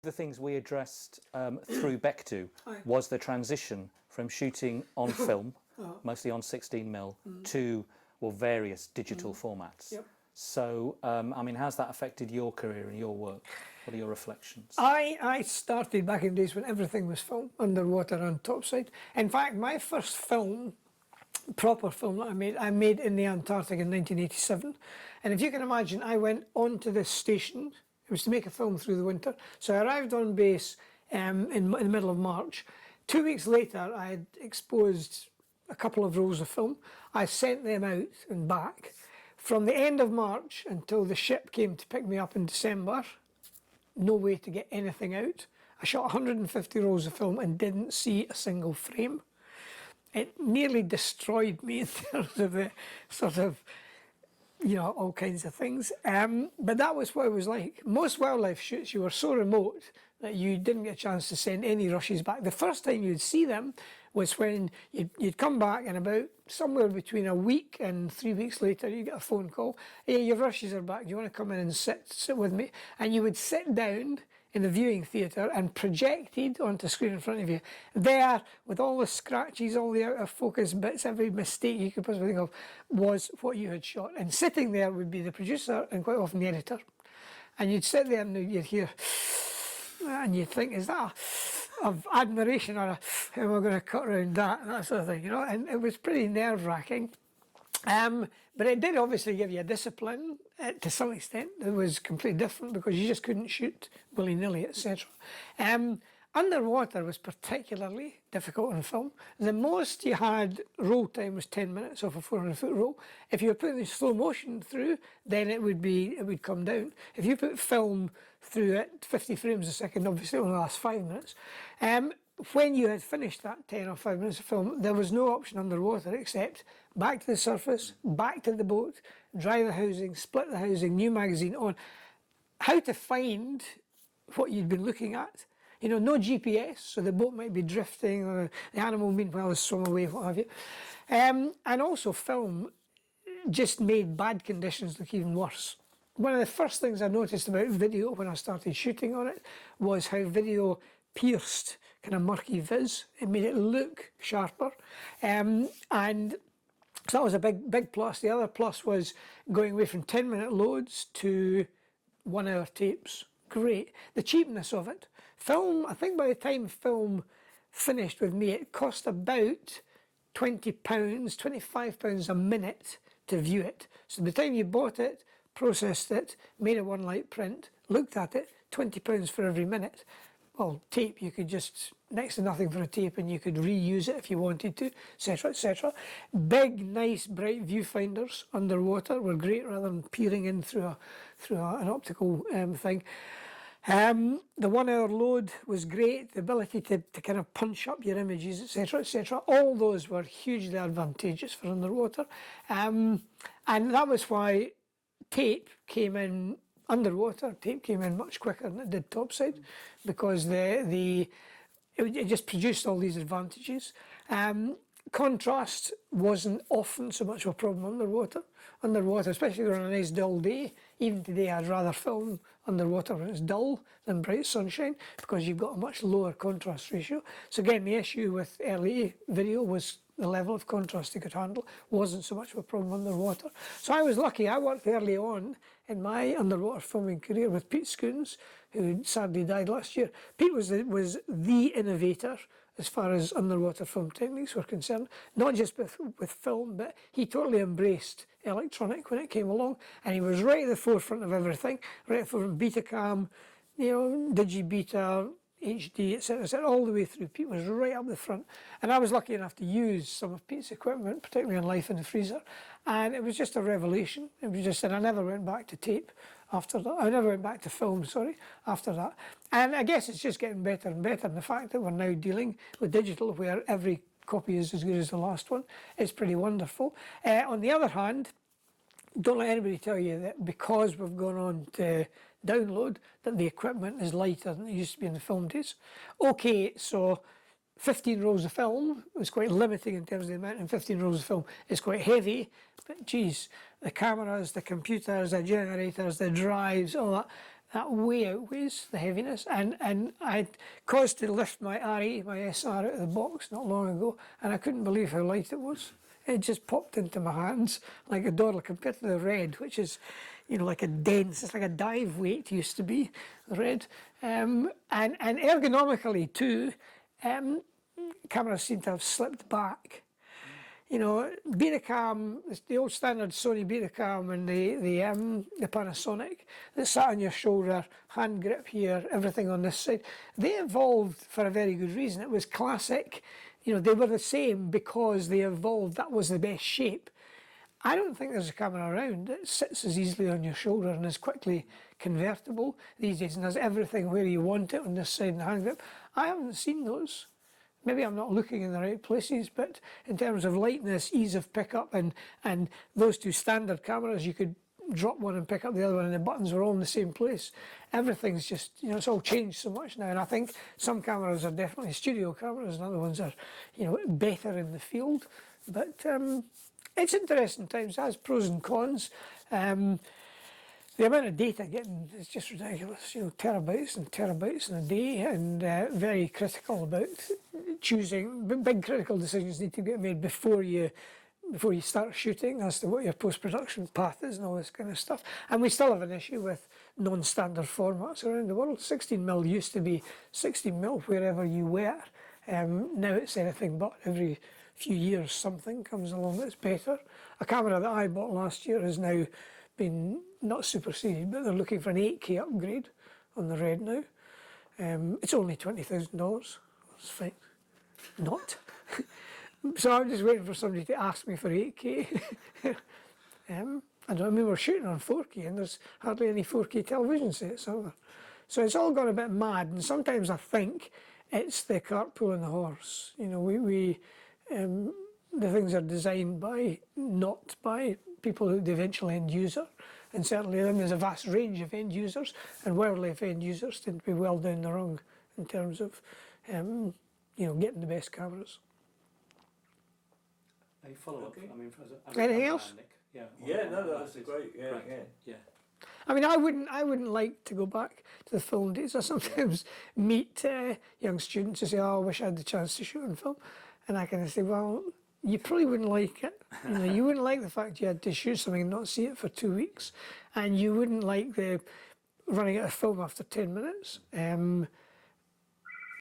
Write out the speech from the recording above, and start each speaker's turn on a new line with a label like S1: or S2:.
S1: The things we addressed through Beck2 was the transition from shooting on film, mostly on 16mm, to various digital formats.
S2: Yep.
S1: So, I mean, how's that affected your career and your work? What are your reflections?
S2: I started back in the days when everything was film, underwater and topside. In fact, my first film, proper film that I made in the Antarctic in 1987. And if you can imagine, I went onto this station. It was to make a film through the winter. So I arrived on base in the middle of March. 2 weeks later, I had exposed a couple of rolls of film. I sent them out and back. From the end of March until the ship came to pick me up in December, no way to get anything out. I shot 150 rolls of film and didn't see a single frame. It nearly destroyed me in terms of the sort of, you know, all kinds of things. But that was what it was like. Most wildlife shoots, you were so remote that you didn't get a chance to send any rushes back. The first time you'd see them was when you'd come back, and about somewhere between a week and 3 weeks later, you get a phone call. Hey, your rushes are back. Do you want to come in and sit with me? And you would sit down in the viewing theatre and projected onto the screen in front of you, there with all the scratches, all the out of focus bits, every mistake you could possibly think of was what you had shot. And sitting there would be the producer and quite often the editor. And you'd sit there and you'd hear, and you'd think, is that of admiration, or how am I going to cut around that, and that sort of thing, you know? And it was pretty nerve-wracking. But it did obviously give you a discipline to some extent. It was completely different because you just couldn't shoot willy-nilly, etc. Underwater was particularly difficult on film. The most you had roll time was 10 minutes off a 400-foot roll. If you were putting the slow motion through, then it would come down. If you put film through at 50 frames a second, obviously it only lasts 5 minutes. When you had finished that 10 or 5 minutes of film, there was no option underwater except back to the surface, back to the boat, dry the housing, split the housing, new magazine on. How to find what you'd been looking at. You know, no GPS, so the boat might be drifting, or the animal meanwhile has swum away, what have you. And also film just made bad conditions look even worse. One of the first things I noticed about video when I started shooting on it was how video pierced kind of murky viz. It made it look sharper. And so that was a big plus. The other plus was going away from 10-minute loads to 1 hour tapes. Great. The cheapness of it. Film, I think by the time film finished with me, it cost about £20, £25 a minute to view it. So the time you bought it, processed it, made a one light print, looked at it, £20 for every minute. Well, tape, you could just, next to nothing for a tape, and you could reuse it if you wanted to, etc., etc. Big, nice, bright viewfinders underwater were great rather than peering in through an optical thing. The 1 hour load was great, the ability to kind of punch up your images, etc., etc. All those were hugely advantageous for underwater. And that was why tape came in underwater. Tape came in much quicker than it did topside, because it just produced all these advantages. Contrast wasn't often so much of a problem underwater. Underwater, especially on a nice dull day, even today I'd rather film underwater when it's dull than bright sunshine, because you've got a much lower contrast ratio. So again, the issue with early video was the level of contrast it could handle. Wasn't so much of a problem underwater. So I was lucky. I worked early on in my underwater filming career with Pete Scoons, who sadly died last year. Pete was the innovator as far as underwater film techniques were concerned, not just with film, but he totally embraced electronic when it came along, and he was right at the forefront of everything, right at the forefront of Betacam, you know, Digibeta, HD, etc., all the way through. Pete was right up the front, and I was lucky enough to use some of Pete's equipment, particularly on Life in the Freezer, and it was just a revelation. It was just, and I never went back to tape after that. I never went back to film, sorry, after that. And I guess it's just getting better and better, and the fact that we're now dealing with digital, where every copy is as good as the last one, is pretty wonderful. On the other hand, don't let anybody tell you that because we've gone on to download that the equipment is lighter than it used to be in the film days. Okay, so 15 rolls of film was quite limiting in terms of the amount, and 15 rolls of film is quite heavy, but geez, the cameras, the computers, the generators, the drives, all that, that way outweighs the heaviness. And I caused to lift my R80, my SR out of the box not long ago, and I couldn't believe how light it was. It just popped into my hands like a doddle compared to the Red, which is, you know, like a dense, it's like a dive weight used to be, the Red. And ergonomically too, cameras seem to have slipped back. You know, Betacam, the old standard Sony Betacam and the Panasonic that sat on your shoulder, hand grip here, everything on this side, they evolved for a very good reason. It was classic. You know, they were the same because they evolved. That was the best shape. I don't think there's a camera around that sits as easily on your shoulder and is quickly convertible these days and has everything where you want it on this side and hand grip. I haven't seen those. Maybe I'm not looking in the right places, but in terms of lightness, ease of pickup, and those two standard cameras, you could drop one and pick up the other one and the buttons were all in the same place. Everything's just, you know, it's all changed so much now, and I think some cameras are definitely studio cameras and other ones are, you know, better in the field. But it's interesting times, it has pros and cons. The amount of data getting is just ridiculous, you know, terabytes and terabytes in a day, and very critical about choosing. Big critical decisions need to get made before you start shooting as to what your post-production path is and all this kind of stuff. And we still have an issue with non-standard formats around the world. 16mm used to be 16mm wherever you were. Now it's anything but. Every few years something comes along that's better. A camera that I bought last year has now been not superseded, but they're looking for an 8K upgrade on the Red now. It's only $20,000. It's fine. Not. So I'm just waiting for somebody to ask me for 8K. I don't know, I mean, we're shooting on 4K and there's hardly any 4K television sets either. So it's all gone a bit mad, and sometimes I think it's the cart pulling the horse. You know, the things are designed by, not by people who the eventual end user, and certainly then there's a vast range of end users, and wildlife end users tend to be well down the wrong in terms of, you know, getting the best cameras.
S1: A follow-up.
S3: Okay.
S1: I mean,
S2: Anything else?
S1: Nick? Yeah.
S3: That's great. Yeah.
S2: I mean, I wouldn't like to go back to the film days. I sometimes meet young students who say, "Oh, I wish I had the chance to shoot on film," and I kind of say, "Well, you probably wouldn't like it. You know, you wouldn't like the fact you had to shoot something and not see it for 2 weeks, and you wouldn't like the running out of film after 10 minutes."